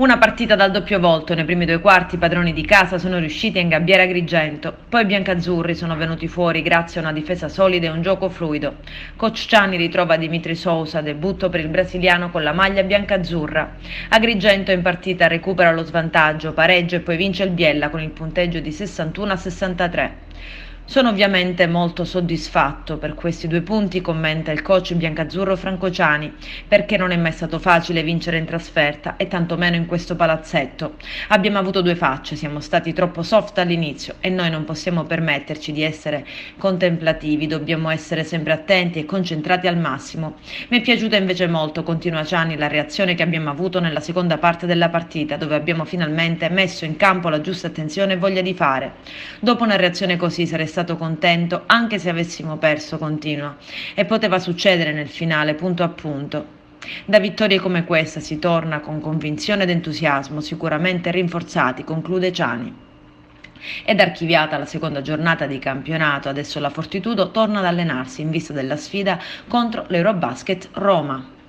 Una partita dal doppio volto, nei primi due quarti i padroni di casa sono riusciti a ingabbiare Agrigento, poi i biancazzurri sono venuti fuori grazie a una difesa solida e un gioco fluido. Coach Ciani ritrova Dimitri Sousa, debutto per il brasiliano con la maglia biancazzurra. Agrigento in partita recupera lo svantaggio, pareggia e poi vince il Biella con il punteggio di 61-63. Sono ovviamente molto soddisfatto per questi 2 punti, commenta il coach biancazzurro Franco Ciani, perché non è mai stato facile vincere in trasferta e tantomeno in questo palazzetto. Abbiamo avuto due facce, siamo stati troppo soft all'inizio e noi non possiamo permetterci di essere contemplativi, dobbiamo essere sempre attenti e concentrati al massimo. Mi è piaciuta invece molto, continua Ciani, la reazione che abbiamo avuto nella seconda parte della partita, dove abbiamo finalmente messo in campo la giusta attenzione e voglia di fare. Dopo una reazione così sarei stato contento anche se avessimo perso, continua, e poteva succedere nel finale, punto a punto. Da vittorie come questa si torna con convinzione ed entusiasmo, sicuramente rinforzati, conclude Ciani. Ed archiviata la seconda giornata di campionato, adesso la Fortitudo torna ad allenarsi in vista della sfida contro l'Eurobasket Roma.